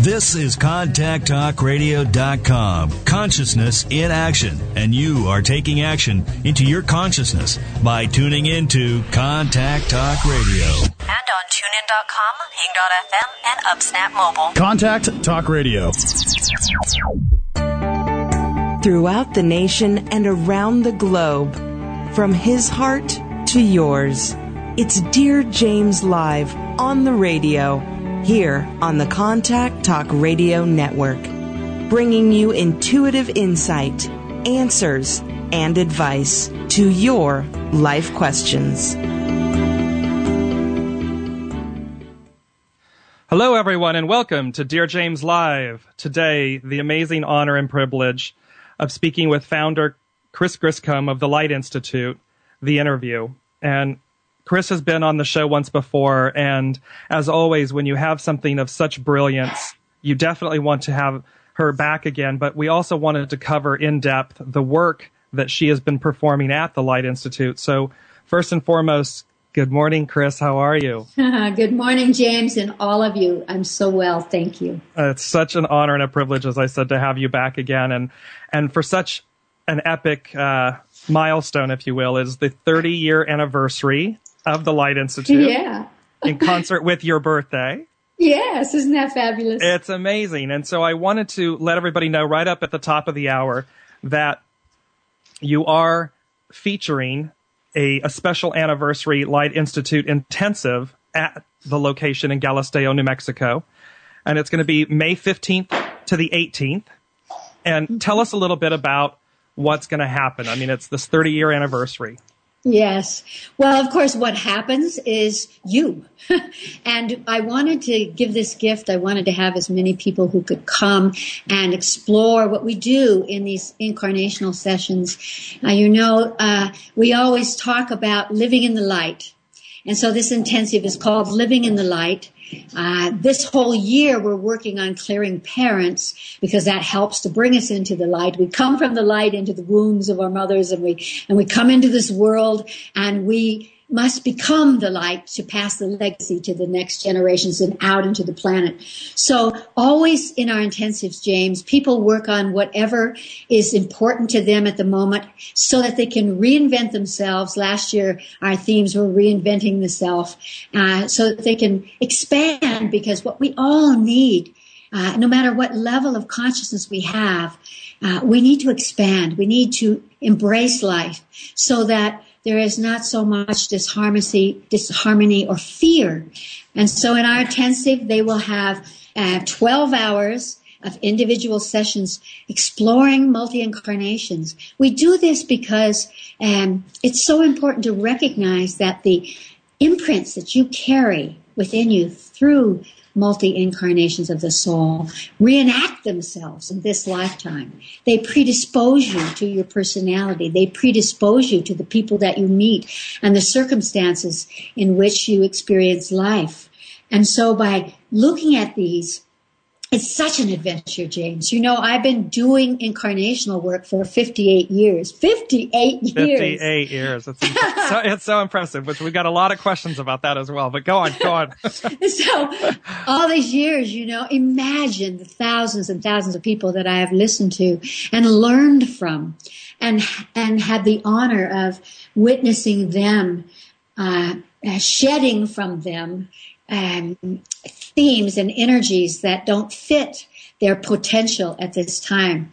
This is ContactTalkRadio.com. Consciousness in action. And you are taking action into your consciousness by tuning into Contact Talk Radio. And on TuneIn.com, Hing.fm, and UpSnap Mobile. Contact Talk Radio. Throughout the nation and around the globe, from his heart to yours, it's Dearjames Live on the radio, here on the Contact Talk Radio Network, bringing you intuitive insight, answers, and advice to your life questions. Hello, everyone, and welcome to Dearjames Live. Today, the amazing honor and privilege of speaking with founder Chris Griscom of the Light Institute, the interview. And Chris has been on the show once before, and as always, when you have something of such brilliance, you definitely want to have her back again. But we also wanted to cover in depth the work that she has been performing at the Light Institute. So first and foremost, good morning, Chris. How are you? Good morning, James, and all of you. I'm so well, thank you. It's such an honor and a privilege, as I said, to have you back again. And for such an epic milestone, if you will, is the 30-year anniversary of the Light Institute. Yeah. In concert with your birthday. Yes, isn't that fabulous? It's amazing. And so I wanted to let everybody know right up at the top of the hour that you are featuring a special anniversary Light Institute intensive at the location in Galisteo, New Mexico. And it's going to be May 15th to the 18th. And tell us a little bit about what's going to happen. I mean, it's this 30-year anniversary. Yes. Well, of course, what happens is you. And I wanted to give this gift. I wanted to have as many people who could come and explore what we do in these incarnational sessions. We always talk about living in the light. And so this intensive is called Living in the Light. This whole year we're working on clearing parents because that helps to bring us into the light. We come from the light into the wombs of our mothers, and we come into this world, and we must become the light to pass the legacy to the next generations and out into the planet. So always in our intensives, James, people work on whatever is important to them at the moment so that they can reinvent themselves. Last year, our themes were reinventing the self, so that they can expand, because what we all need, no matter what level of consciousness we have, we need to expand. We need to embrace life so that there is not so much disharmony or fear. And so in our intensive, they will have 12 hours of individual sessions exploring multi-incarnations. We do this because it's so important to recognize that the imprints that you carry within you through multi-incarnations of the soul reenact themselves in this lifetime. They predispose you to your personality. They predispose you to the people that you meet and the circumstances in which you experience life. And so by looking at these, it's such an adventure, James. You know, I've been doing incarnational work for 58 years. 58 years. 58 years. It's so impressive, which we've got a lot of questions about that as well. But go on. So all these years, imagine the thousands and thousands of people that I have listened to and learned from and had the honor of witnessing them, shedding from them themes and energies that don't fit their potential at this time.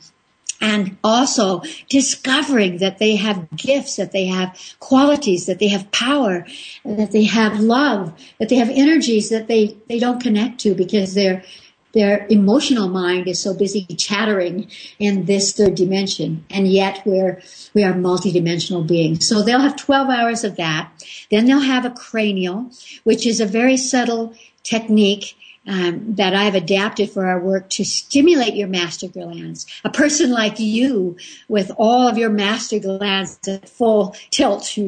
And also discovering that they have gifts, that they have qualities, that they have power, that they have love, that they have energies that they don't connect to because their emotional mind is so busy chattering in this third dimension. And yet we are multidimensional beings. So they'll have 12 hours of that. Then they'll have a cranial, which is a very subtle technique that I've adapted for our work to stimulate your master glands. A person like you, with all of your master glands at full tilt,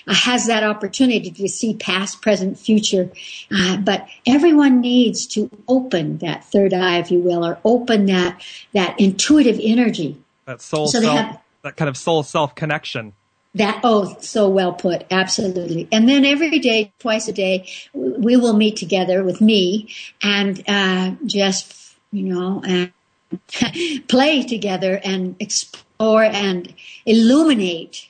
has that opportunity to see past, present, future. But everyone needs to open that third eye, if you will, or open that intuitive energy. That soul self, that kind of soul self connection. So well put. Absolutely. And then every day, twice a day, we will meet together with me and just and play together and explore and illuminate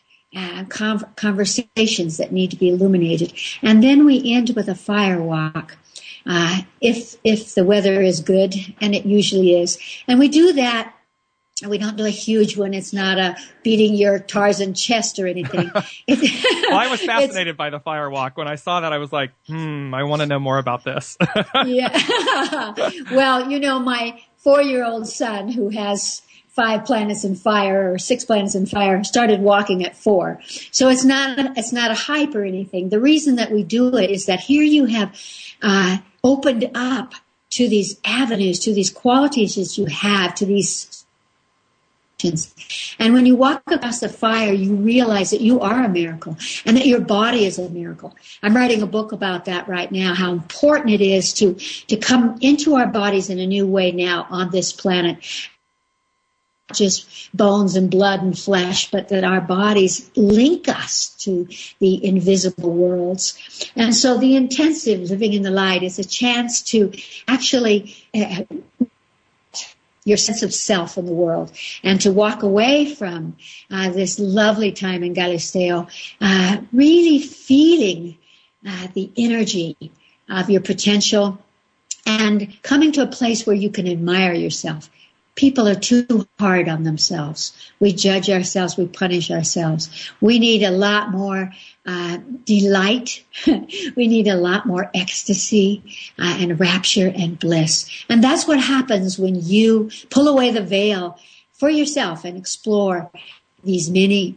conversations that need to be illuminated. And then we end with a fire walk. If the weather is good, and it usually is. And we do that. We don't do a huge one. It's not a beating your Tarzan chest or anything. Well, I was fascinated by the fire walk. When I saw that, I was like, I want to know more about this. Yeah. Well, my 4-year-old son, who has 5 planets in fire or 6 planets in fire, started walking at 4. So it's not a hype or anything. The reason that we do it is that here you have opened up to these avenues, to these qualities that you have, to these. And when you walk across the fire, you realize that you are a miracle and that your body is a miracle. I'm writing a book about that right now, how important it is to come into our bodies in a new way now on this planet. Not just bones and blood and flesh, but that our bodies link us to the invisible worlds. And so the intensive living in the light is a chance to actually your sense of self in the world, and to walk away from this lovely time in Galisteo, really feeling the energy of your potential and coming to a place where you can admire yourself. People are too hard on themselves. We judge ourselves. We punish ourselves. We need a lot more delight. We need a lot more ecstasy and rapture and bliss. And that's what happens when you pull away the veil for yourself and explore these many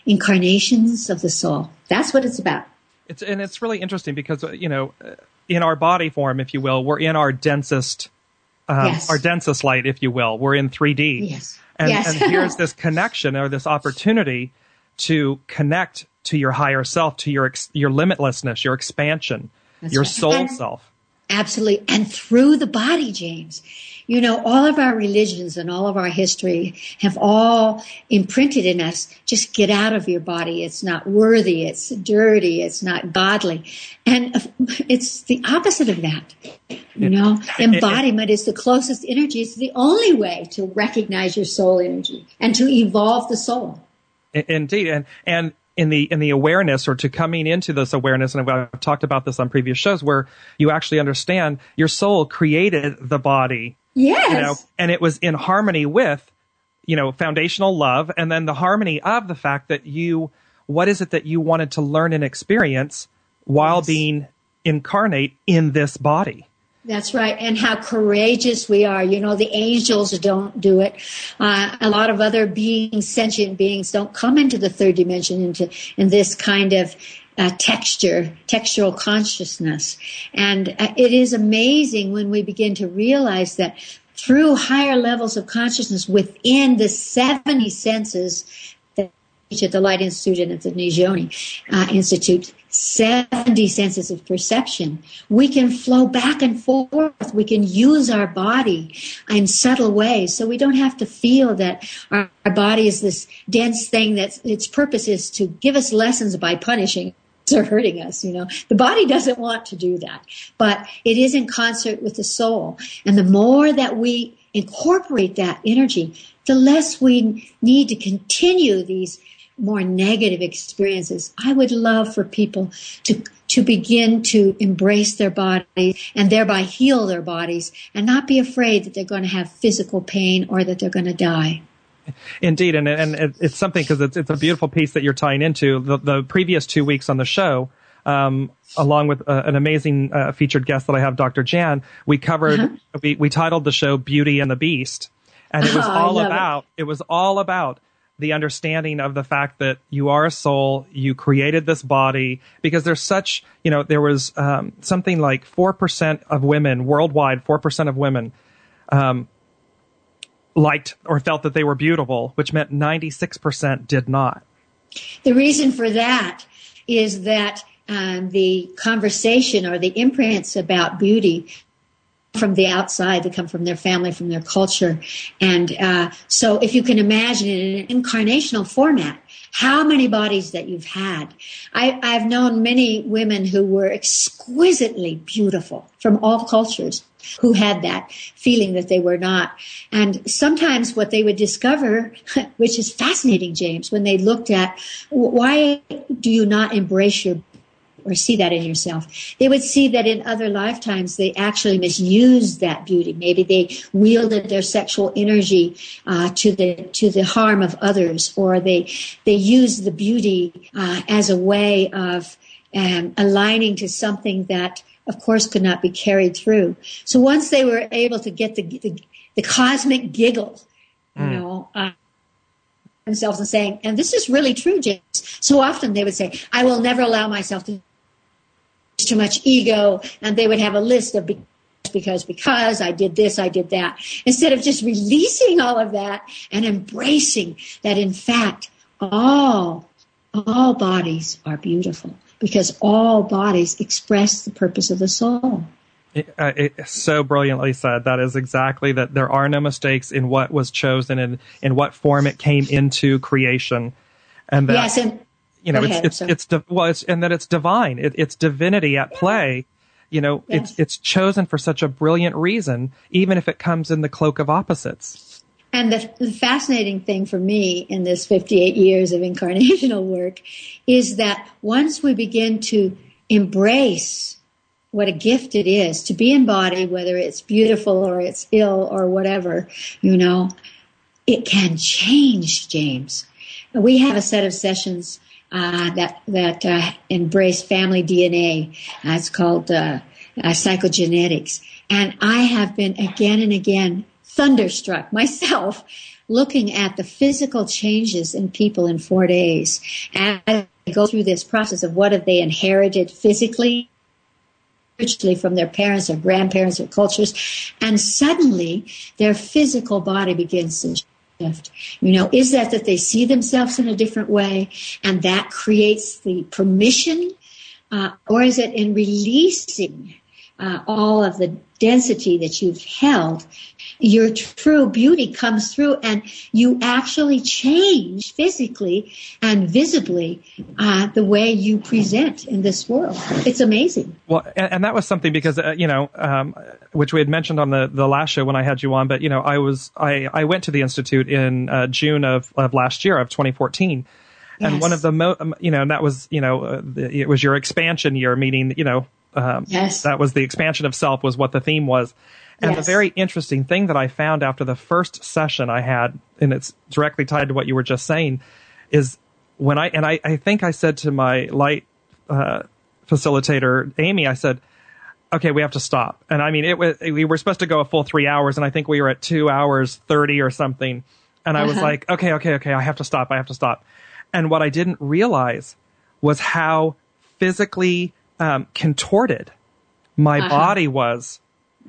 incarnations of the soul. That's what it's about. It's really interesting because, in our body form, if you will, we're in our densest yes. Our densest light, if you will. We're in 3D. Yes. And, yes. and here's this connection or this opportunity to connect to your higher self, to your limitlessness, your expansion, That's your right. soul self. Absolutely. And through the body, James. All of our religions and all of our history have all imprinted in us, just get out of your body. It's not worthy. It's dirty. It's not godly. And it's the opposite of that. Embodiment is the closest energy. It's the only way to recognize your soul energy and to evolve the soul. Indeed. And in the awareness, or to coming into this awareness, and I've talked about this on previous shows, where you actually understand your soul created the body. Yes. And it was in harmony with, foundational love, and then the harmony of the fact that what is it that you wanted to learn and experience while yes. being incarnate in this body. That's right. And how courageous we are. The angels don't do it. A lot of other beings, sentient beings, don't come into the third dimension, in this kind of textural consciousness. And it is amazing when we begin to realize that through higher levels of consciousness within the 70 senses that teach at the Light Institute and at the Nijoni Institute, 70 senses of perception, we can flow back and forth. We can use our body in subtle ways. So we don't have to feel that our body is this dense thing that its purpose is to give us lessons by punishing or hurting us. The body doesn't want to do that, but it is in concert with the soul. And the more that we incorporate that energy, the less we need to continue these more negative experiences. I would love for people to begin to embrace their body and thereby heal their bodies and not be afraid that they're going to have physical pain or that they're going to die. Indeed, and it's something, because it's a beautiful piece that you're tying into. The previous 2 weeks on the show, along with an amazing featured guest that I have, Dr. Jan, we covered, we titled the show "Beauty and the Beast," and it was all about the understanding of the fact that you are a soul, you created this body, because there's such, there was something like 4% of women worldwide, 4% of women liked or felt that they were beautiful, which meant 96% did not. The reason for that is that the conversation or the imprints about beauty from the outside. They come from their family, from their culture. And so if you can imagine in an incarnational format, how many bodies that you've had. I've known many women who were exquisitely beautiful from all cultures, who had that feeling that they were not. And sometimes what they would discover, which is fascinating, James, when they looked at why do you not embrace your or see that in yourself, they would see that in other lifetimes they actually misused that beauty. Maybe they wielded their sexual energy to the harm of others, or they used the beauty as a way of aligning to something that, of course, could not be carried through. So once they were able to get the cosmic giggle, themselves and saying, and this is really true, James. So often they would say, I will never allow myself to too much ego, and they would have a list of because I did this, I did that, instead of just releasing all of that and embracing that, in fact, all bodies are beautiful, because all bodies express the purpose of the soul. It's so brilliantly said. That is exactly that. There are no mistakes in what was chosen and in what form it came into creation, and that, yes, and it's divine. It's divinity at play. Yes. It's chosen for such a brilliant reason, even if it comes in the cloak of opposites. And the fascinating thing for me in this 58 years of incarnational work is that once we begin to embrace what a gift it is to be embodied, whether it's beautiful or it's ill or whatever, it can change, James. We have a set of sessions that embrace family DNA. It's called psychogenetics. And I have been again and again thunderstruck myself looking at the physical changes in people in 4 days. And I go through this process of what have they inherited physically, spiritually from their parents or grandparents or cultures, and suddenly their physical body begins to shift. Is that they see themselves in a different way, and that creates the permission, or is it in releasing all of the density that you've held, your true beauty comes through, and you actually change physically and visibly the way you present in this world. It's amazing. Well, and that was something because, which we had mentioned on the last show when I had you on, but, I went to the Institute in June of last year, of 2014. And yes. one of the, and that was, it was your expansion year, meaning, yes. that was the expansion of self was what the theme was. And yes. the very interesting thing that I found after the first session I had, and it's directly tied to what you were just saying, is when I think I said to my light facilitator, Amy, I said, okay, we have to stop. And I mean, we were supposed to go a full 3 hours, and I think we were at 2 hours 30 or something. And I was like, okay, I have to stop. And what I didn't realize was how physically contorted my body was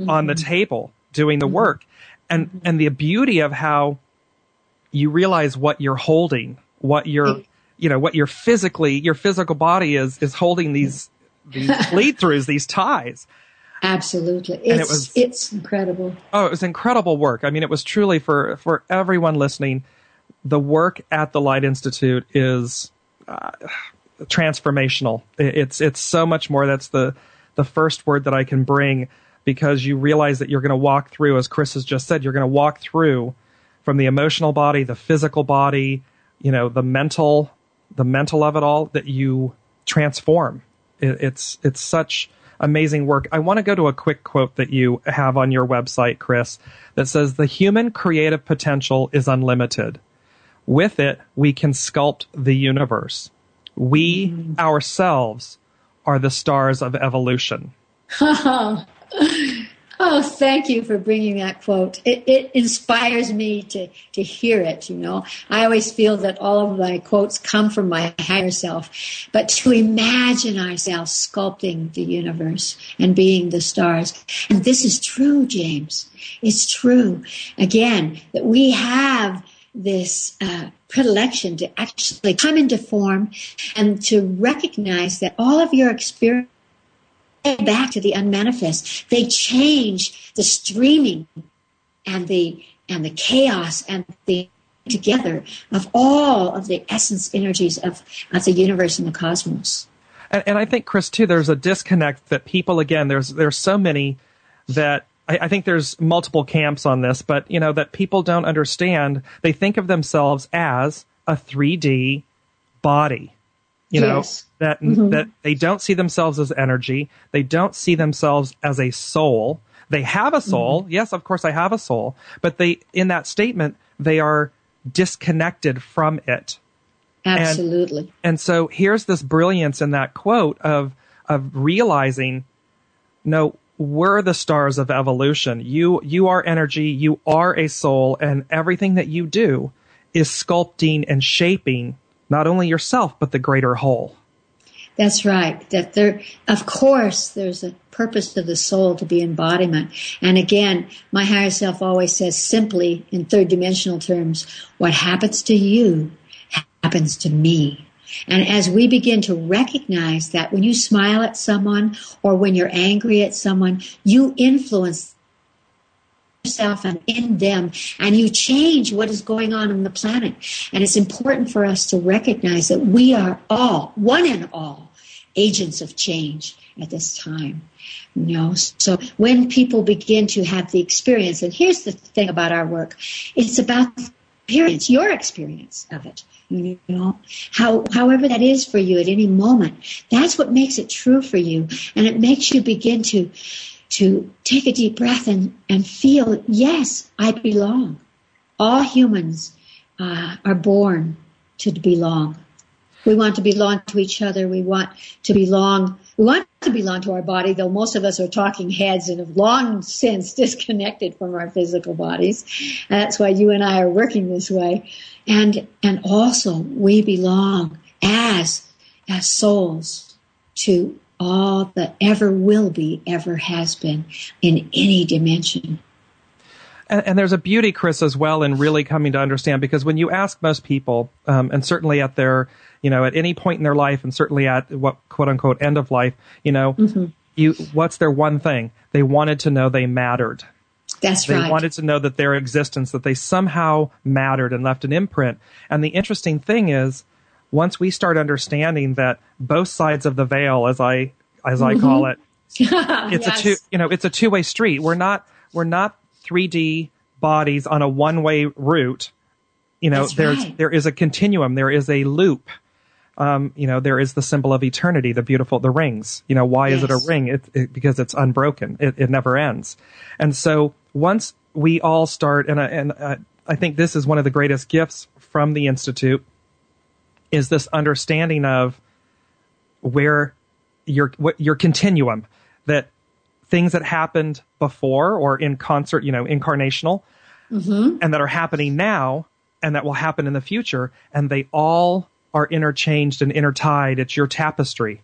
on the table doing the work, and the beauty of how you realize what you're holding, what your physical body is holding these lead throughs, these ties. Absolutely. It's incredible. Oh, it was incredible work. I mean, it was truly for everyone listening. The work at the Light Institute is transformational. It's so much more. That's the first word that I can bring, because you realize that you're going to walk through, as Chris has just said, you're going to walk through from the emotional body, the physical body, the mental of it all, that you transform. It's such amazing work. I want to go to a quick quote that you have on your website, Chris, that says, "The human creative potential is unlimited. With it, we can sculpt the universe. We ourselves are the stars of evolution." Oh, thank you for bringing that quote. It inspires me to hear it, I always feel that all of my quotes come from my higher self. But to imagine ourselves sculpting the universe and being the stars. And this is true, James. It's true. Again, that we have this predilection to actually come into form and to recognize that all of your experience back to the unmanifest. They change the streaming and the chaos and the together of all of the essence energies of the universe and the cosmos. And I think, Chris, too, there's a disconnect that people, again, there's so many that I think there's multiple camps on this, but, that people don't understand. They think of themselves as a 3D body, yes. that they don't see themselves as energy. They don't see themselves as a soul. They have a soul. Mm-hmm. Yes, of course, I have a soul. But in that statement, they are disconnected from it. Absolutely. And so here's this brilliance in that quote of realizing, no, we're the stars of evolution. You are energy, you are a soul, and everything that you do is sculpting and shaping not only yourself, but the greater whole. That's right. Of course, there's a purpose to the soul to be embodiment. And again, my higher self always says simply in third dimensional terms, what happens to you happens to me. And as we begin to recognize that when you smile at someone or when you're angry at someone, you influence yourself and in them, and you change what is going on the planet. And it's important for us to recognize that we are all, one and all, agents of change at this time. So when people begin to have the experience, and here's the thing about our work, it's about the experience, your experience of it. However that is for you at any moment, that's what makes it true for you. And it makes you begin to take a deep breath and feel, yes, I belong. All humans are born to belong. We want to belong to each other. We want to belong to our body, though most of us are talking heads and have long since disconnected from our physical bodies. That's why you and I are working this way. And also we belong as souls to all that ever will be, ever has been in any dimension. And there's a beauty, Chris, as well in really coming to understand, because when you ask most people, and certainly at their, at any point in their life, and certainly at what quote unquote end of life, what's their one thing? They wanted to know they mattered. That's right. They wanted to know that their existence, that they somehow mattered and left an imprint. And the interesting thing is, once we start understanding that both sides of the veil, as I call it, it's it's a two-way street. We're not 3D bodies on a one-way route. There is a continuum. There is a loop. There is the symbol of eternity, the rings. Why is it a ring? Because it's unbroken. It never ends. And so once we all start, and I think this is one of the greatest gifts from the Institute, is this understanding of where your continuum, that things that happened before or in concert, incarnational, and that are happening now and that will happen in the future, and they all are interchanged and intertied. It's your tapestry.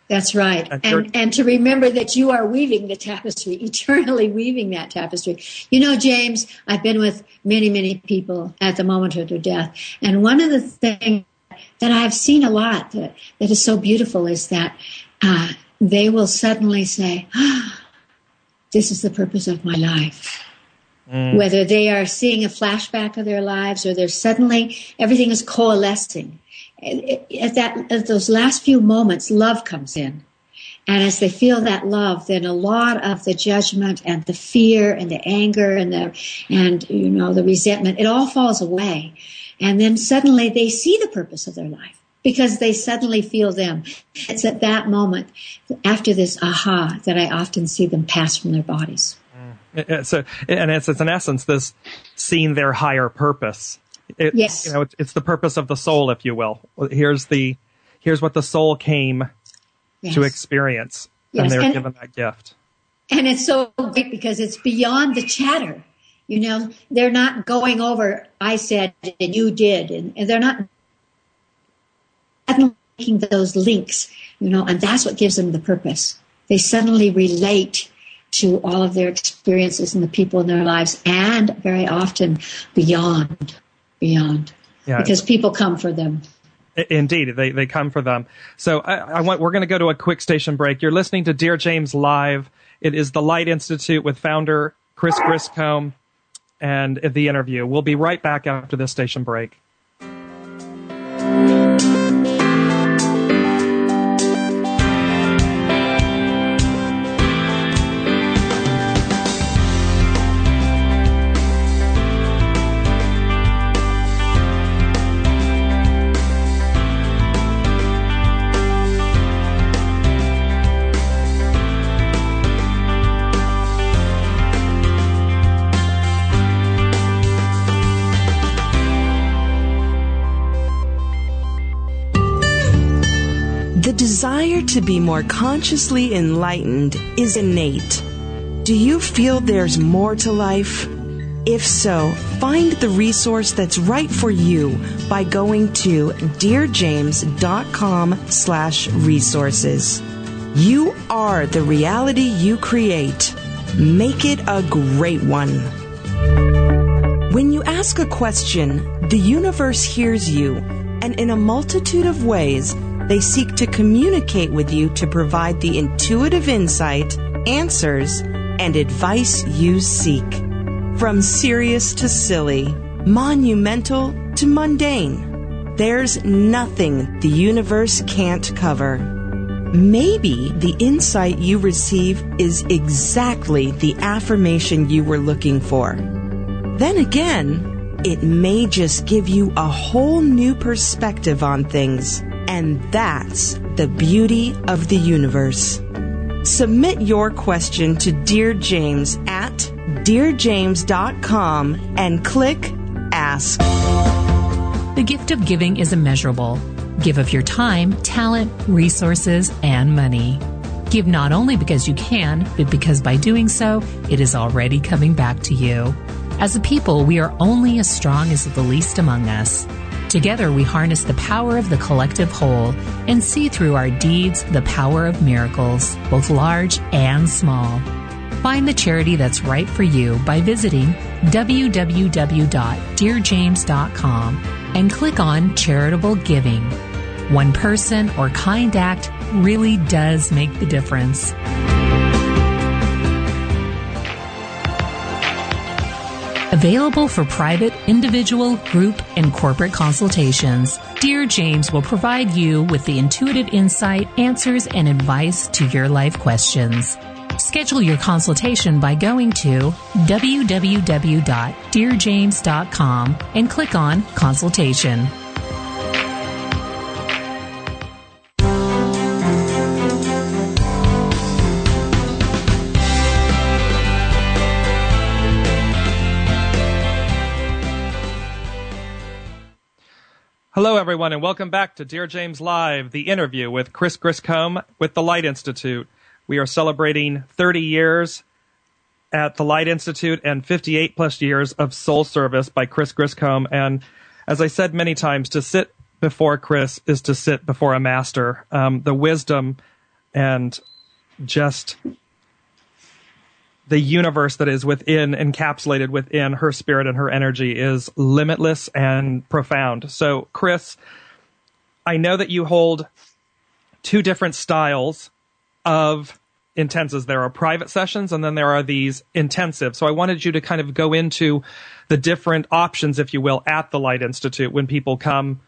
That's right. And to remember that you are weaving the tapestry, eternally weaving that tapestry. James, I've been with many, many people at the moment of their death. And one of the things that I've seen a lot that is so beautiful is that they will suddenly say, this is the purpose of my life. Whether they are seeing a flashback of their lives or they're suddenly, everything is coalescing. At those last few moments, love comes in. And as they feel that love, then a lot of the judgment and the fear and the anger and the resentment, it all falls away. And then suddenly they see the purpose of their life because they suddenly feel them. It's at that moment, after this aha, that I often see them pass from their bodies. It's in essence this seeing their higher purpose. Yes. It's the purpose of the soul, if you will. Here's what the soul came to experience, and they're given that gift. And it's so great because it's beyond the chatter. They're not going over, I said and you did, and they're not making those links, and that's what gives them the purpose. They suddenly relate to all of their experiences and the people in their lives, and very often beyond. Yeah, because people come for them. Indeed, they come for them. So we're going to go to a quick station break. You're listening to Dearjames Live. It is the Light Institute with founder Chris Griscom and the interview. We'll be right back after this station break. The desire to be more consciously enlightened is innate. Do you feel there's more to life? If so, find the resource that's right for you by going to dearjames.com/resources. You are the reality you create. Make it a great one. When you ask a question, the universe hears you, and in a multitude of ways, they seek to communicate with you to provide the intuitive insight, answers, and advice you seek. From serious to silly, monumental to mundane, there's nothing the universe can't cover. Maybe the insight you receive is exactly the affirmation you were looking for. Then again, it may just give you a whole new perspective on things. And that's the beauty of the universe. Submit your question to Dear James at dearjames.com and click Ask. The gift of giving is immeasurable. Give of your time, talent, resources, and money. Give not only because you can, but because by doing so, it is already coming back to you. As a people, we are only as strong as the least among us. Together, we harness the power of the collective whole and see through our deeds the power of miracles, both large and small. Find the charity that's right for you by visiting www.dearjames.com and click on Charitable Giving. One person or kind act really does make the difference. Available for private, individual, group, and corporate consultations, Dear James will provide you with the intuitive insight, answers, and advice to your life questions. Schedule your consultation by going to www.dearjames.com and click on Consultation. Hello, everyone, and welcome back to Dearjames Live, the interview with Chris Griscom with the Light Institute. We are celebrating 30 years at the Light Institute and 58 plus years of soul service by Chris Griscom. And as I said many times, to sit before Chris is to sit before a master. The wisdom and just the universe that is encapsulated within her spirit and her energy is limitless and profound. So, Chris, I know that you hold two different styles of intensives. There are private sessions, and then there are these intensive. So I wanted you to kind of go into the different options, if you will, at the Light Institute when people come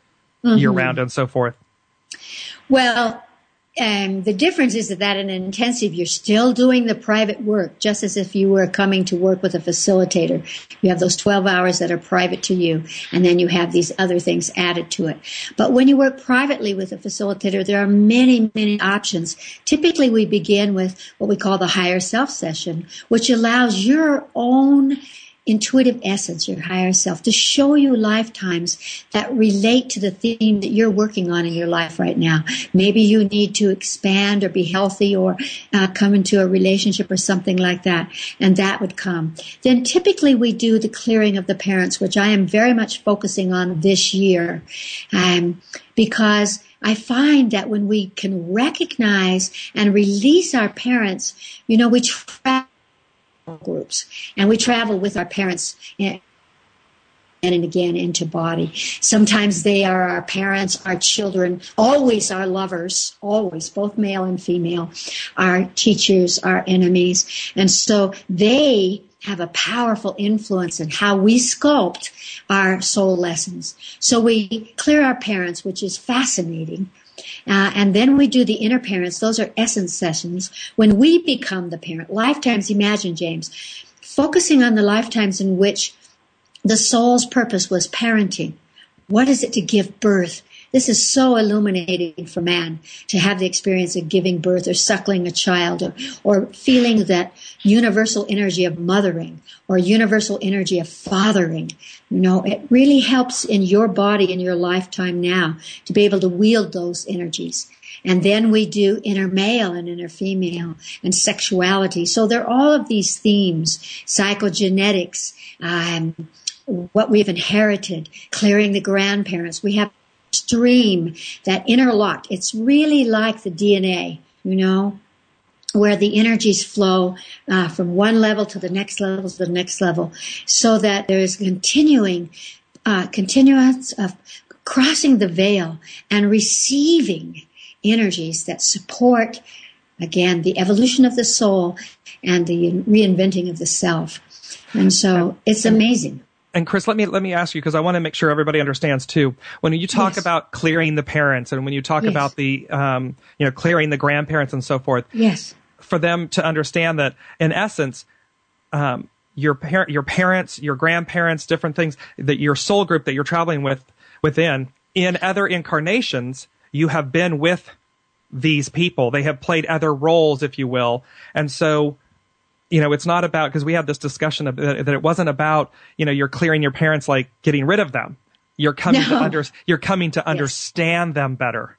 year-round and so forth. Well, the difference is that in an intensive, you're still doing the private work, just as if you were coming to work with a facilitator. You have those 12 hours that are private to you, and then you have these other things added to it. But when you work privately with a facilitator, there are many, many options. Typically, we begin with what we call the higher self session, which allows your own intuitive essence, your higher self, to show you lifetimes that relate to the theme that you're working on in your life right now. Maybe you need to expand or be healthy or come into a relationship or something like that, and that would come. Then typically we do the clearing of the parents, which I am very much focusing on this year, because I find that when we can recognize and release our parents, we travel groups, and we travel with our parents and again into body. Sometimes they are our parents, our children, always our lovers, always, both male and female, our teachers, our enemies. And so they have a powerful influence in how we sculpt our soul lessons. So we clear our parents, which is fascinating. And then we do the inner parents. Those are essence sessions. When we become the parent, lifetimes, imagine, James, focusing on the lifetimes in which the soul's purpose was parenting. What is it to give birth? This is so illuminating for man to have the experience of giving birth or suckling a child or feeling that universal energy of mothering or universal energy of fathering. You know, it really helps in your body in your lifetime now to be able to wield those energies. And then we do inner male and inner female and sexuality. So there are all of these themes, psychogenetics, what we've inherited, clearing the grandparents. We have stream that interlocked. It's really like the DNA, you know, where the energies flow from one level to the next level to the next level, so that there is continuance of crossing the veil and receiving energies that support, again, the evolution of the soul and the reinventing of the self. And so it's amazing. And Chris, let me ask you, because I want to make sure everybody understands too. When you talk about clearing the parents, and when you talk about the, clearing the grandparents and so forth, for them to understand that, in essence, your parents, your grandparents, different things, that your soul group that you're traveling within, in other incarnations, you have been with these people. They have played other roles, if you will, and so. You know, it's not about, because we had this discussion of, that it wasn't about, you're clearing your parents like getting rid of them. You're coming to understand them better.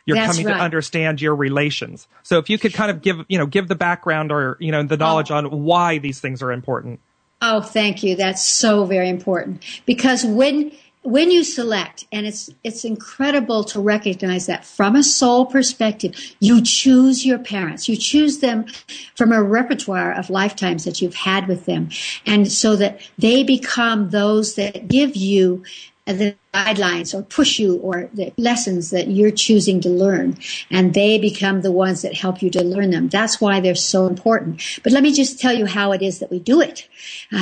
You're coming to understand your relations. So if you could kind of give the background or, the knowledge on why these things are important. Oh, thank you. That's so very important. Because when you select, and it's incredible to recognize that from a soul perspective, you choose your parents. You choose them from a repertoire of lifetimes that you've had with them. And so that they become those that give you the guidelines or push you or the lessons that you're choosing to learn. And they become the ones that help you to learn them. That's why they're so important. But let me just tell you how it is that we do it.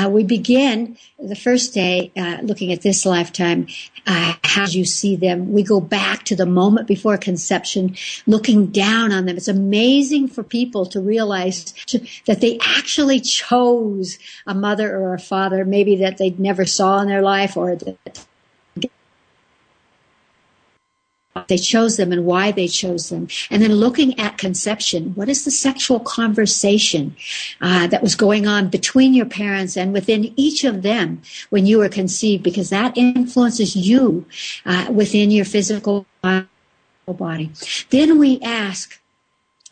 We begin the first day looking at this lifetime. How you see them. We go back to the moment before conception, looking down on them. It's amazing for people to realize that they actually chose a mother or a father, maybe that they never saw in their life, or that they chose them and why they chose them. And then looking at conception, what is the sexual conversation that was going on between your parents and within each of them when you were conceived, because that influences you within your physical body. Then we ask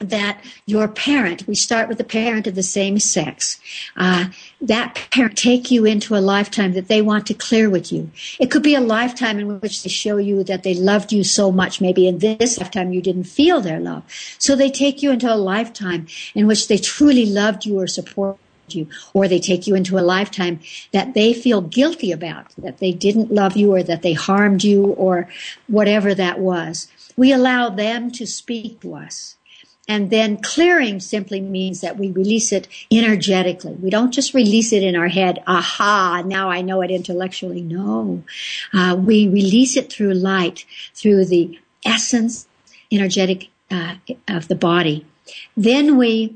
that your parent, we start with the parent of the same sex, that parent take you into a lifetime that they want to clear with you. It could be a lifetime in which they show you that they loved you so much. Maybe in this lifetime you didn't feel their love. So they take you into a lifetime in which they truly loved you or supported you, or they take you into a lifetime that they feel guilty about, that they didn't love you or that they harmed you or whatever that was. We allow them to speak to us. And then clearing simply means that we release it energetically. We don't just release it in our head, aha, now I know it intellectually. No. We release it through light, through the essence, energetic of the body. Then we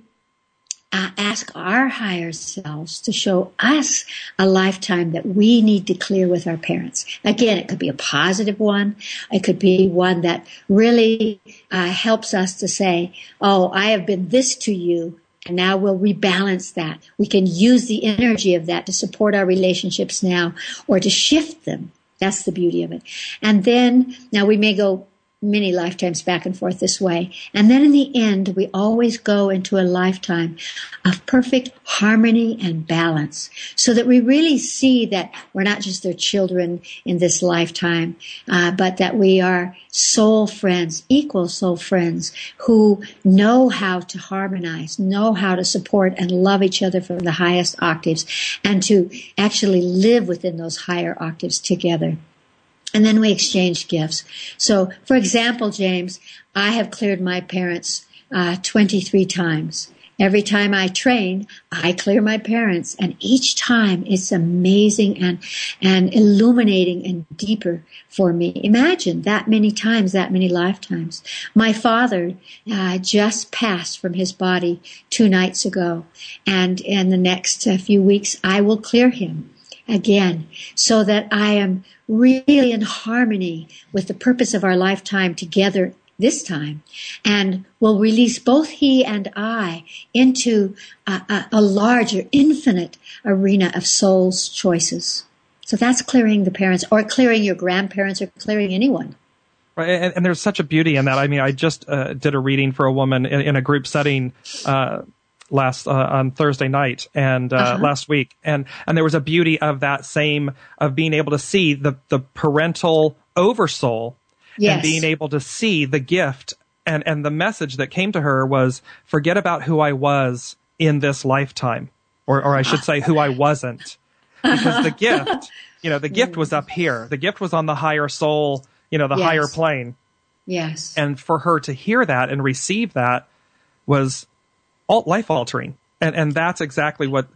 ask our higher selves to show us a lifetime that we need to clear with our parents. Again, it could be a positive one. It could be one that really helps us to say, oh, I have been this to you, and now we'll rebalance that. We can use the energy of that to support our relationships now or to shift them. That's the beauty of it. And then, now we may go many lifetimes back and forth this way. And then in the end, we always go into a lifetime of perfect harmony and balance, so that we really see that we're not just their children in this lifetime, but that we are soul friends, equal soul friends, who know how to harmonize, know how to support and love each other from the highest octaves, and to actually live within those higher octaves together. And then we exchange gifts. So, for example, James, I have cleared my parents 23 times. Every time I train, I clear my parents. And each time it's amazing and illuminating and deeper for me. Imagine that many times, that many lifetimes. My father just passed from his body 2 nights ago. And in the next few weeks, I will clear him again, so that I am really in harmony with the purpose of our lifetime together this time, and will release both he and I into a larger, infinite arena of soul's choices. So that's clearing the parents, or clearing your grandparents, or clearing anyone. Right, and there's such a beauty in that. I mean, I just did a reading for a woman in a group setting on Thursday night and last week, and there was a beauty of that same, of being able to see the parental oversoul, yes, and being able to see the gift, and the message that came to her was, forget about who I was in this lifetime, or I should say who I wasn't, because the gift, the gift was up here, the gift was on the higher soul, the yes, higher plane. Yes. And for her to hear that and receive that was life altering. And that's exactly what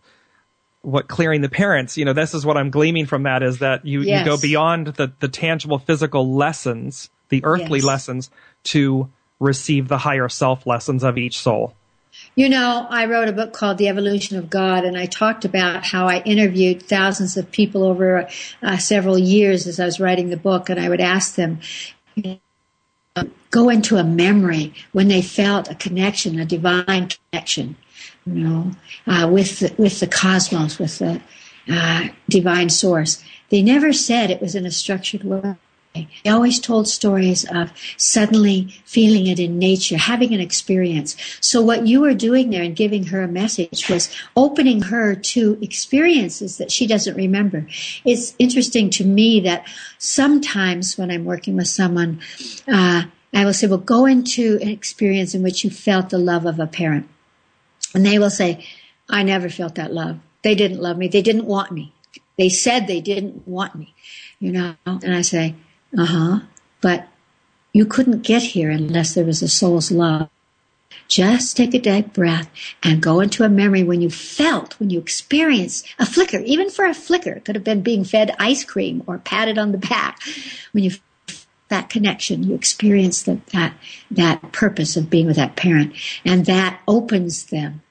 clearing the parents, this is what I'm gleaming from that, is that you go beyond the tangible physical lessons, the earthly yes, lessons, to receive the higher self lessons of each soul. I wrote a book called The Evolution of God, and I talked about how I interviewed thousands of people over several years as I was writing the book, and I would ask them, go into a memory when they felt a connection, a divine connection, with the cosmos, with the divine source. They never said it was in a structured way. They always told stories of suddenly feeling it in nature, having an experience. So what you were doing there and giving her a message was opening her to experiences that she doesn't remember. It's interesting to me that sometimes when I'm working with someone, I will say, well, go into an experience in which you felt the love of a parent. And they will say, I never felt that love. They didn't love me. They didn't want me. They said they didn't want me, And I say, but you couldn't get here unless there was a soul's love. Just take a deep breath and go into a memory when you experienced a flicker, even for a flicker. It could have been being fed ice cream or patted on the back. When you that connection, you experience that purpose of being with that parent, and that opens them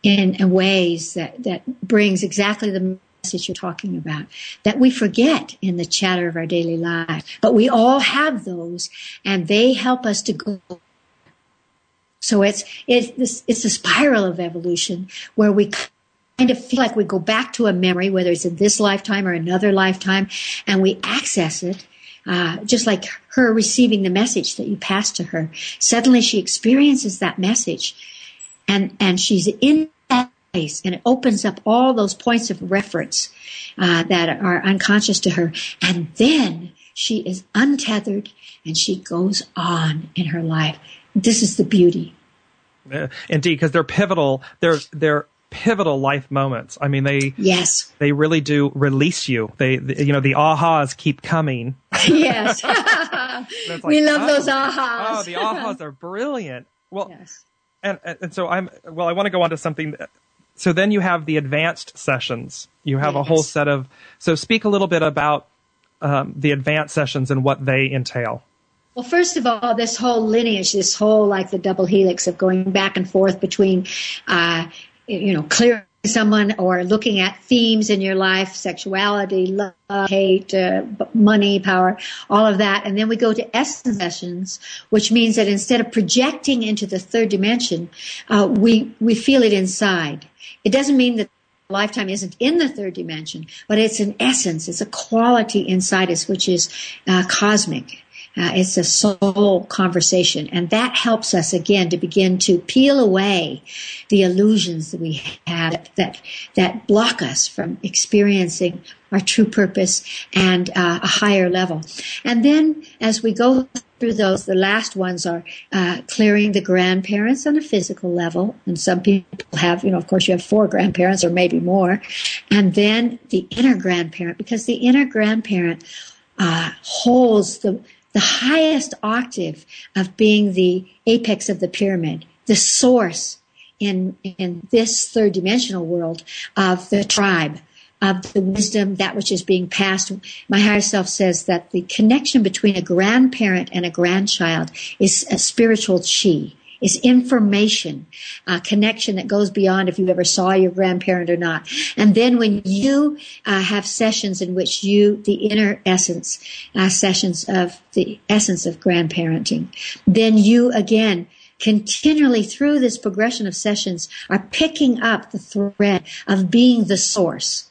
in ways that brings exactly the message you're talking about, that we forget in the chatter of our daily life. But we all have those, and they help us to go. So it's a spiral of evolution where we kind of feel like we go back to a memory, whether it's in this lifetime or another lifetime, and we access it. Just like her receiving the message that you passed to her. Suddenly she experiences that message, and she's in that place, and it opens up all those points of reference that are unconscious to her. And then she is untethered, and she goes on in her life. This is the beauty. Indeed, because they're pivotal. They're pivotal life moments. I mean, they really do release you. The ahas keep coming. Yes. Like, we love those ahas. Oh, the ahas are brilliant. Well, yes. And so I want to go on to something. So then you have the advanced sessions. You have a whole set of, so speak a little bit about the advanced sessions and what they entail. Well, first of all, this whole lineage, this whole like the double helix of going back and forth between, clearing someone or looking at themes in your life, sexuality, love, hate, money, power, all of that. And then we go to essence sessions, which means that instead of projecting into the third dimension, we feel it inside. It doesn't mean that lifetime isn't in the third dimension, but it's an essence. It's a quality inside us, which is cosmic. It's a soul conversation. And that helps us, again, to begin to peel away the illusions that we have that block us from experiencing our true purpose and a higher level. And then as we go through those, the last ones are clearing the grandparents on a physical level. And some people have, of course, you have 4 grandparents or maybe more. And then the inner grandparent, because the inner grandparent holds the highest octave of being the apex of the pyramid, the source in this third dimensional world of the tribe, of the wisdom, that which is being passed. My higher self says that the connection between a grandparent and a grandchild is a spiritual chi. Is information, a connection that goes beyond if you ever saw your grandparent or not. And then when you have sessions in which the inner essence, sessions of the essence of grandparenting, then you again continually through this progression of sessions are picking up the thread of being the source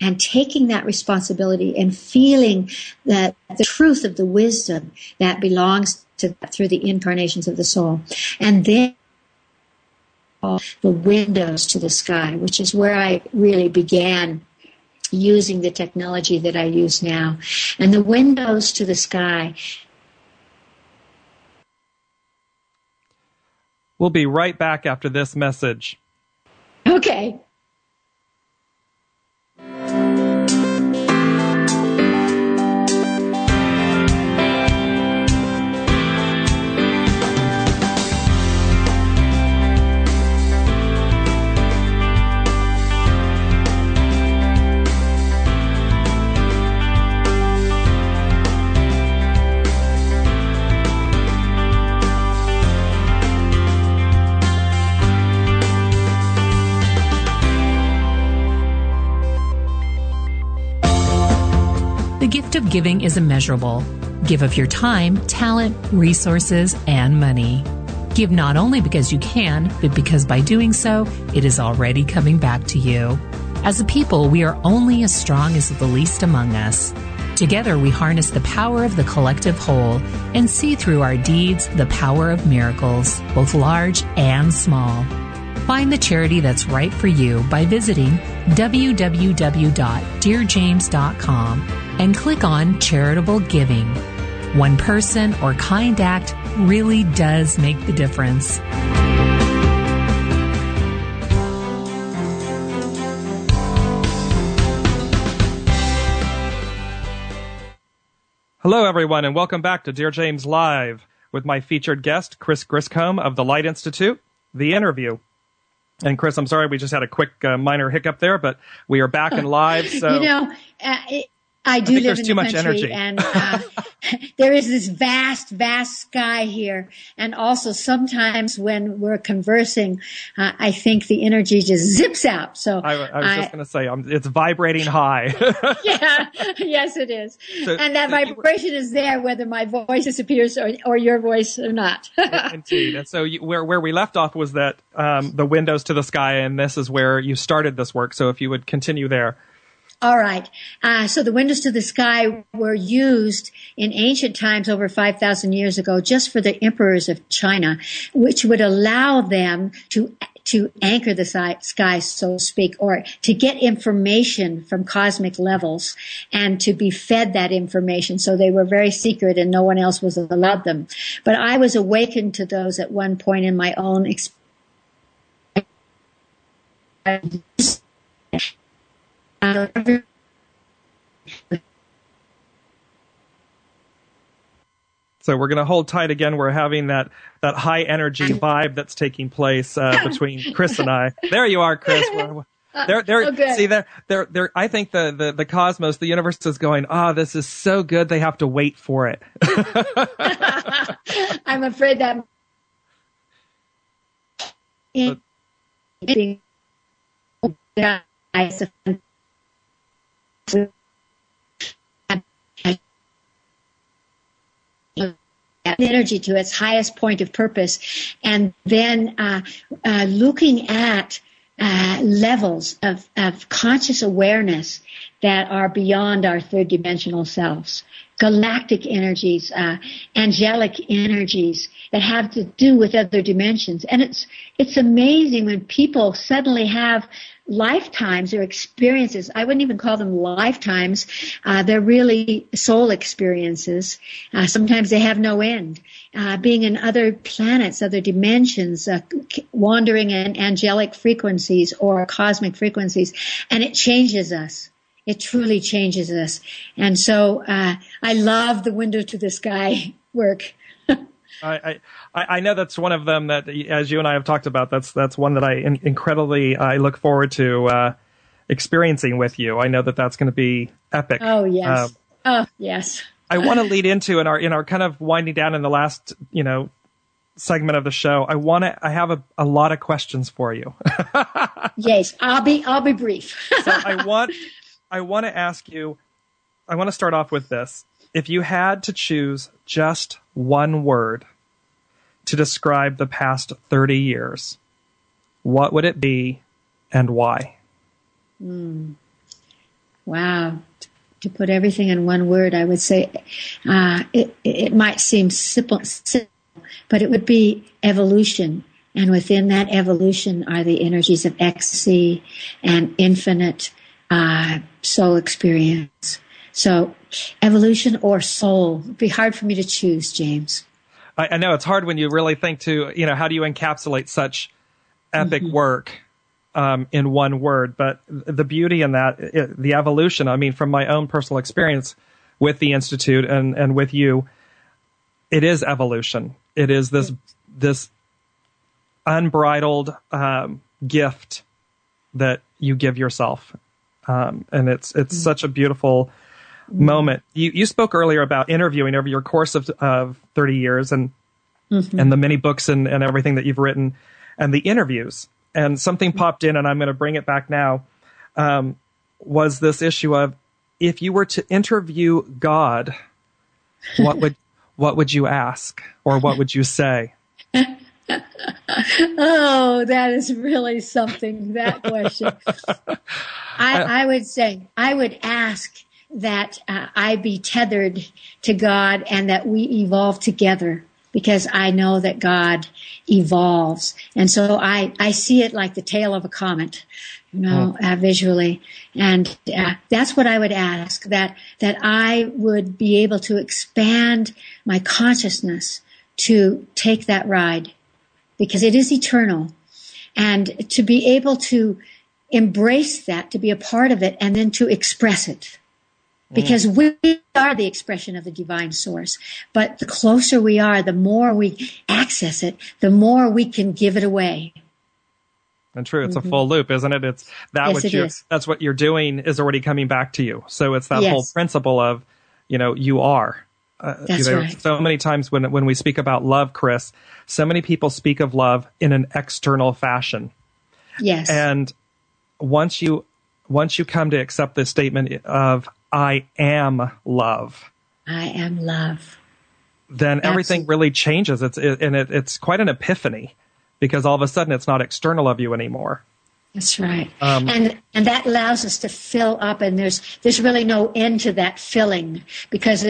and taking that responsibility and feeling that the truth of the wisdom that belongs to through the incarnations of the soul. And then the windows to the sky, which is where I really began using the technology that I use now. And the windows to the sky. We'll be right back after this message. Okay. The gift of giving is immeasurable. Give of your time, talent, resources, and money. Give not only because you can, but because by doing so, it is already coming back to you. As a people, we are only as strong as the least among us. Together, we harness the power of the collective whole and see through our deeds the power of miracles, both large and small. Find the charity that's right for you by visiting www.dearjames.com and click on Charitable Giving. One person or kind act really does make the difference. Hello, everyone, and welcome back to Dearjames Live with my featured guest, Chris Griscom of the Light Institute, The Interview. And Chris, I'm sorry, we just had a quick minor hiccup there, but we are back and live. So I do live in the much country, energy. and there is this vast, vast sky here. And also sometimes when we're conversing, I think the energy just zips out. So I was just going to say, it's vibrating high. Yeah, yes, it is. So, and that vibration is there whether my voice disappears or your voice or not. Indeed. And so where we left off was that the windows to the sky, and this is where you started this work. So if you would continue there. All right. So the windows to the sky were used in ancient times over 5,000 years ago just for the emperors of China, which would allow them to anchor the sky, so to speak, or to get information from cosmic levels and to be fed that information. So they were very secret and no one else was allowed them. But I was awakened to those at one point in my own experience. So we're going to hold tight again. We're having that high energy vibe that's taking place between Chris and I. There you are, Chris. See there. I think the cosmos, the universe is going, this is so good. They have to wait for it. I'm afraid that. Energy to its highest point of purpose, and then looking at levels of conscious awareness that are beyond our third dimensional selves. Galactic energies, angelic energies that have to do with other dimensions. And it's amazing when people suddenly have lifetimes or experiences. I wouldn't even call them lifetimes. They're really soul experiences. Sometimes they have no end. Being in other planets, other dimensions, wandering in angelic frequencies or cosmic frequencies. And it changes us. It truly changes us. And so I love the window to the sky work. I know that's one of them that, as you and I have talked about, that's one that I look forward to experiencing with you. I know that's going to be epic. Oh, yes. Yes. I want to lead into in our kind of winding down in the last, segment of the show. I have a lot of questions for you. Yes, I'll be brief. So I want to ask you, I want to start off with this. If you had to choose just one word to describe the past 30 years, what would it be and why? Wow. To put everything in one word, I would say it might seem simple, but it would be evolution. And within that evolution are the energies of ecstasy and infinite soul experience. So evolution or soul. It'd be hard for me to choose, James. I know it's hard when you really think how do you encapsulate such epic work in one word? But the beauty in that, the evolution, I mean, from my own personal experience with the Institute and with you, it is evolution. It is this unbridled gift that you give yourself. And it's such a beautiful moment. You spoke earlier about interviewing over your course of 30 years and the many books and everything that you've written and the interviews. And something popped in, and I'm going to bring it back now, was this issue of, if you were to interview God, what would you ask, or what would you say? Oh, that is really something, that question. I would say, I would ask that I be tethered to God and that we evolve together, because I know that God evolves. And so I see it like the tail of a comet, visually. And that's what I would ask, that I would be able to expand my consciousness to take that ride, because it is eternal. And to be able to embrace that, to be a part of it, and then to express it. Because we are the expression of the divine source. But the closer we are, the more we access it, the more we can give it away. And true, it's a full loop, isn't it? It's that's what you're doing is already coming back to you. So it's that whole principle of, you are. That's right. So many times when we speak about love, Chris, so many people speak of love in an external fashion. Yes. And once you come to accept this statement of, I am love. I am love. Then everything really changes. It's quite an epiphany, because all of a sudden it's not external of you anymore. That's right. And that allows us to fill up, and there's really no end to that filling, because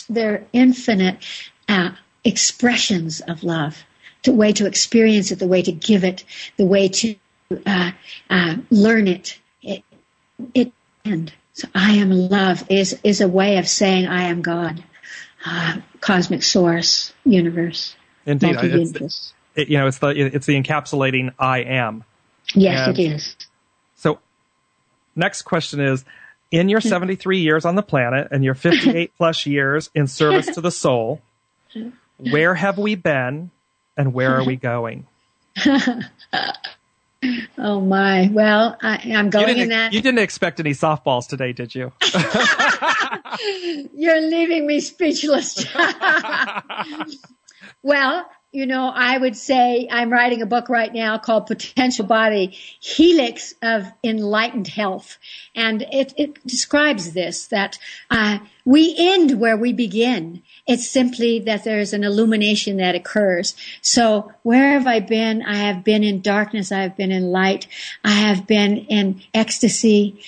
they're infinite expressions of love. The way to experience it, the way to give it, the way to learn it. It end. So I am love is a way of saying I am God, cosmic source, universe. Indeed, it's the encapsulating I am. Yes, it is. So, next question is: in your 73 years on the planet and your 58 plus years in service to the soul, where have we been, and where are we going? Oh my! Well, I'm going in that. You didn't expect any softballs today, did you? You're leaving me speechless. Well, I would say I'm writing a book right now called Potential Body, Helix of Enlightened Health. And it describes this, that we end where we begin. It's simply that there's an illumination that occurs. So where have I been? I have been in darkness. I have been in light. I have been in ecstasy.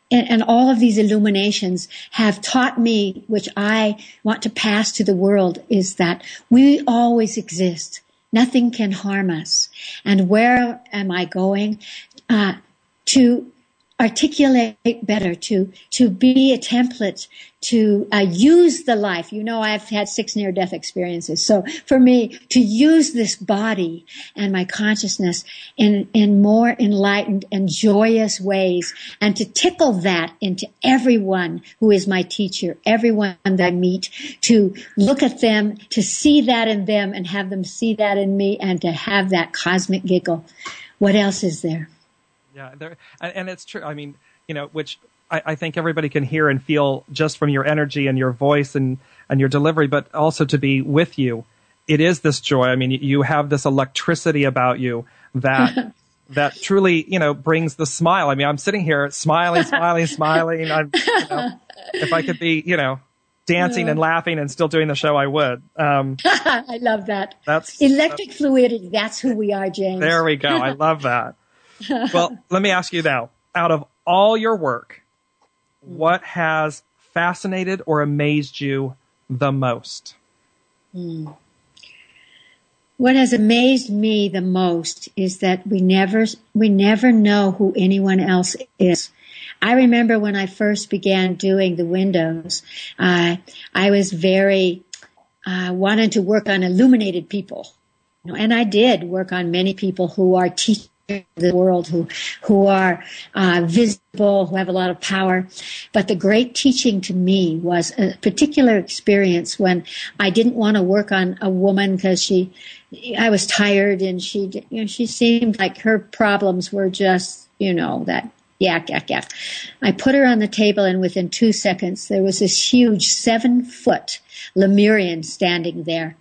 And all of these illuminations have taught me, which I want to pass to the world, is that we always exist. Nothing can harm us. And where am I going? To articulate better, to be a template, to use the life. I've had 6 near-death experiences. So for me, to use this body and my consciousness in more enlightened and joyous ways, and to tickle that into everyone who is my teacher, everyone that I meet, to look at them, to see that in them and have them see that in me, and to have that cosmic giggle. What else is there? Yeah, and it's true. I mean, which I think everybody can hear and feel just from your energy and your voice and your delivery, but also to be with you. It is this joy. I mean, you have this electricity about you that truly, brings the smile. I mean, I'm sitting here smiling. If I could be, dancing and laughing and still doing the show, I would. I love that. That's electric fluidity. That's who we are, James. There we go. I love that. Well, let me ask you now, out of all your work, what has fascinated or amazed you the most? What has amazed me the most is that we never know who anyone else is. I remember when I first began doing the windows, I was very wanted to work on illuminated people, and I did work on many people who are teachers the world, who are visible, who have a lot of power. But the great teaching to me was a particular experience when I didn't want to work on a woman because I was tired, and she seemed like her problems were just, that yak. I put her on the table, and within 2 seconds there was this huge 7-foot Lemurian standing there.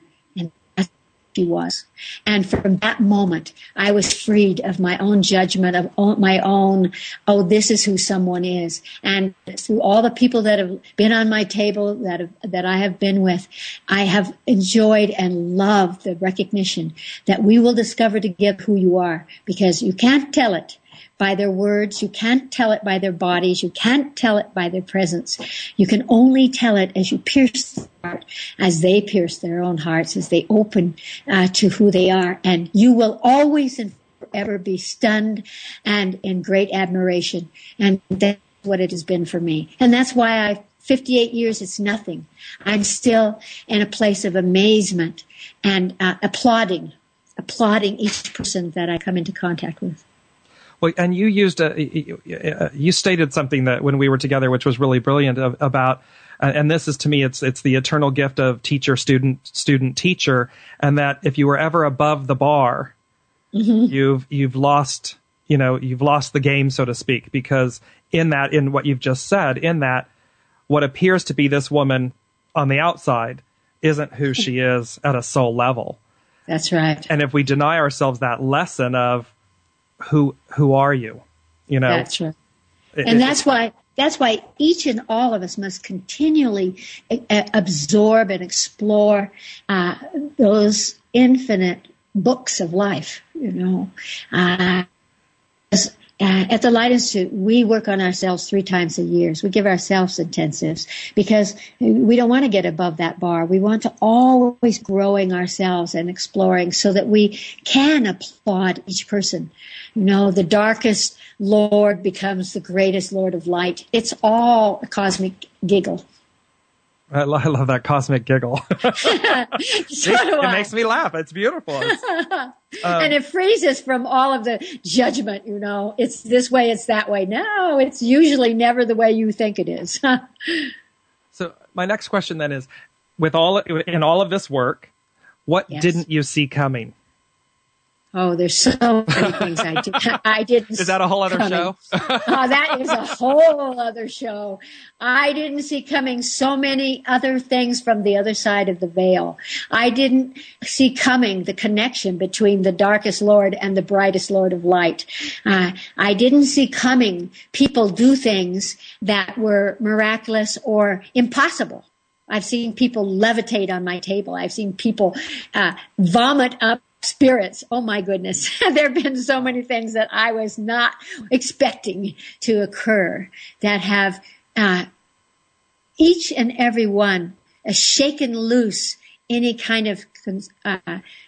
She was. And from that moment, I was freed of my own judgment, of my own, this is who someone is. And through all the people that have been on my table, that I have been with, I have enjoyed and loved the recognition that we will discover together who you are, because you can't tell it by their words. You can't tell it by their bodies. You can't tell it by their presence. You can only tell it as you pierce the heart, as they pierce their own hearts, as they open to who they are. And you will always and forever be stunned and in great admiration. And that's what it has been for me. And that's why 58 years, it's nothing. I'm still in a place of amazement and applauding each person that I come into contact with. Well, and you used you stated something that when we were together, which was really brilliant about, and this is to me, it's the eternal gift of teacher, student, teacher, and that if you were ever above the bar, you've lost the game, so to speak, because in what you've just said, in that what appears to be this woman on the outside isn't who she is at a soul level. That's right. And if we deny ourselves that lesson of who are you? That's right. And that's why each and all of us must continually absorb and explore those infinite books of life. At the Light Institute, we work on ourselves 3 times a year. We give ourselves intensives because we don't want to get above that bar. We want to always growing ourselves and exploring so that we can applaud each person. The darkest Lord becomes the greatest Lord of light. It's all a cosmic giggle. I love that cosmic giggle. It makes me laugh. It's beautiful. And it frees us from all of the judgment, It's this way, it's that way. No, it's usually never the way you think it is. So my next question then is, in all of this work, what didn't you see coming? Oh, there's so many things I didn't. Is that a whole other show? That is a whole other show. I didn't see coming so many other things from the other side of the veil. I didn't see coming the connection between the darkest Lord and the brightest Lord of light. I didn't see coming people do things that were miraculous or impossible. I've seen people levitate on my table. I've seen people vomit up spirits. Oh my goodness. There have been so many things that I was not expecting to occur that have each and every one shaken loose any kind of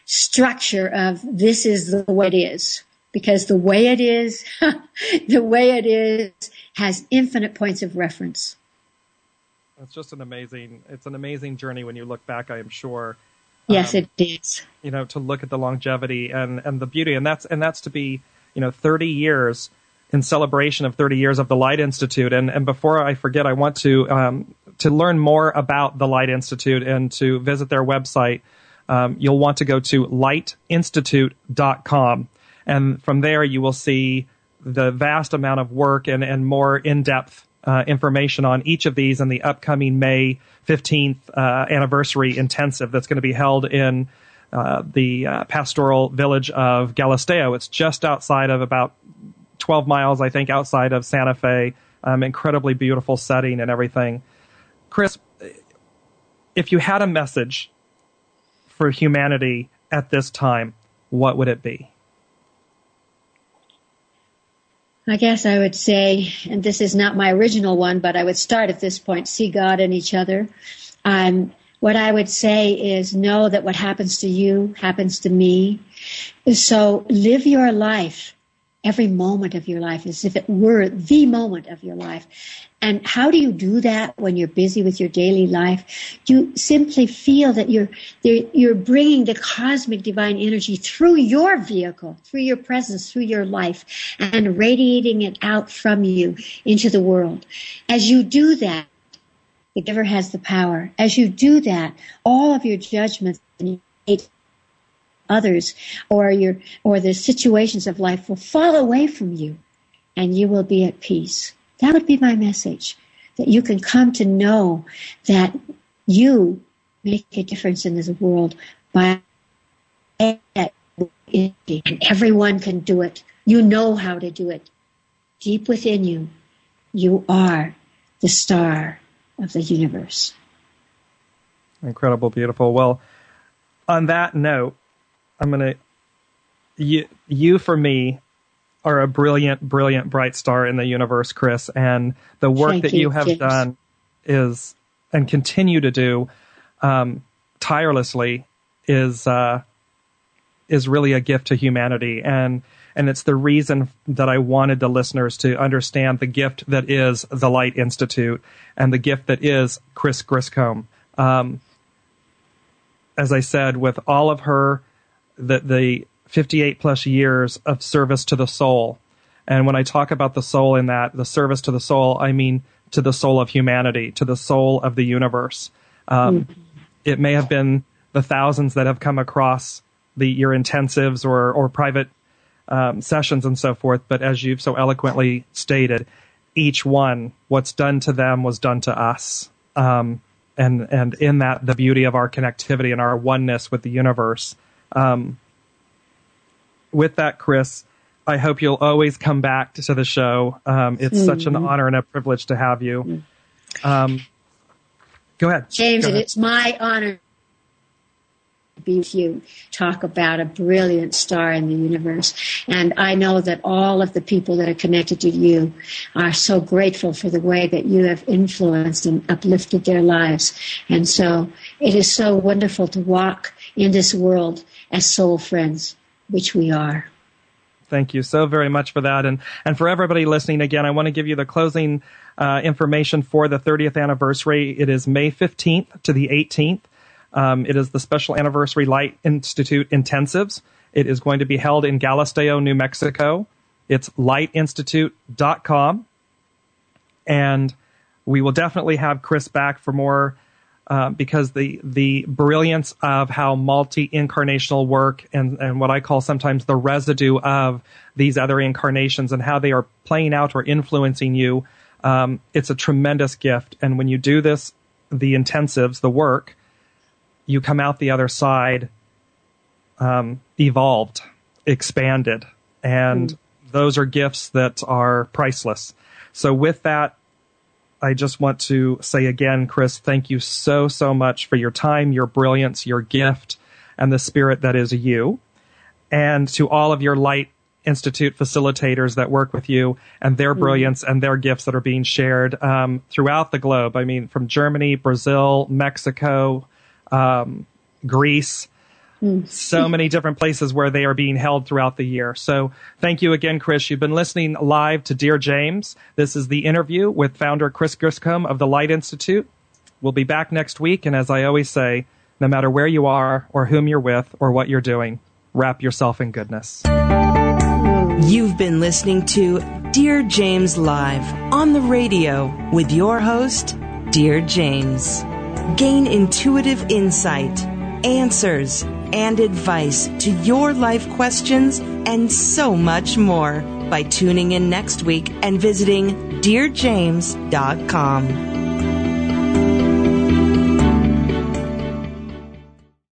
structure of this is the way it is. Because the way it is, has infinite points of reference. It's just an amazing journey when you look back, I am sure. Yes, it is. To look at the longevity and the beauty, and that's to be, 30 years in celebration of 30 years of the Light Institute. And before I forget, I want to learn more about the Light Institute and to visit their website. You'll want to go to lightinstitute.com, and from there you will see the vast amount of work and more in-depth information on each of these and the upcoming May 15th anniversary intensive that's going to be held in the pastoral village of Galisteo. It's just outside of about 12 miles, I think, outside of Santa Fe. Incredibly beautiful setting and everything. Chris, if you had a message for humanity at this time, what would it be? I guess I would say, and this is not my original one, but I would start at this point, see God in each other. What I would say is know that what happens to you happens to me. So live your life, every moment of your life, as if it were the moment of your life. And how do you do that when you're busy with your daily life? You simply feel that you're bringing the cosmic divine energy through your vehicle, through your presence, through your life, and radiating it out from you into the world. As you do that, the giver has the power. As you do that, all of your judgments and others or the situations of life will fall away from you, and you will be at peace. That would be my message, that you can come to know that you make a difference in this world by and everyone can do it. You know how to do it. Deep within you, you are the star of the universe. Incredible, beautiful. Well, on that note, you for me are a brilliant, brilliant, bright star in the universe, Chris. And the work that you have done is, and continue to do, tirelessly is really a gift to humanity. And it's the reason that I wanted the listeners to understand the gift that is the Light Institute and the gift that is Chris Griscom. As I said, with all of her, the 58 plus years of service to the soul. And when I talk about the soul in that, the service to the soul, I mean to the soul of humanity, to the soul of the universe. It may have been the thousands that have come across your intensives or private sessions and so forth, but as you've so eloquently stated, each one, what's done to them was done to us. And in that, the beauty of our connectivity and our oneness with the universe. With that, Chris, I hope you'll always come back to the show. It's such an honor and a privilege to have you. Go ahead. James, it's my honor to be with you, talk about a brilliant star in the universe. And I know that all of the people that are connected to you are so grateful for the way that you have influenced and uplifted their lives. And so it is so wonderful to walk in this world as soul friends, which we are. Thank you so very much for that. And for everybody listening, again, I want to give you the closing information for the 30th anniversary. It is May 15th to the 18th. It is the special anniversary Light Institute Intensives. It is going to be held in Galisteo, New Mexico. It's lightinstitute.com. And we will definitely have Chris back for more because the brilliance of how multi-incarnational work and what I call sometimes the residue of these other incarnations and how they are playing out or influencing you, it's a tremendous gift. And when you do this, the intensives, the work, you come out the other side evolved, expanded, and those are gifts that are priceless. So with that, I just want to say again, Chris, thank you so, so much for your time, your brilliance, your gift, and the spirit that is you. And to all of your Light Institute facilitators that work with you and their brilliance and their gifts that are being shared throughout the globe. I mean, from Germany, Brazil, Mexico, Greece, so many different places where they are being held throughout the year. So thank you again, Chris. You've been listening live to Dearjames. This is the interview with founder Chris Griscom of the Light Institute. We'll be back next week. And as I always say, no matter where you are or whom you're with or what you're doing, wrap yourself in goodness. You've been listening to Dearjames Live on the radio with your host, Dearjames. Gain intuitive insight, answers, and advice to your life questions and so much more by tuning in next week and visiting Dearjames.com.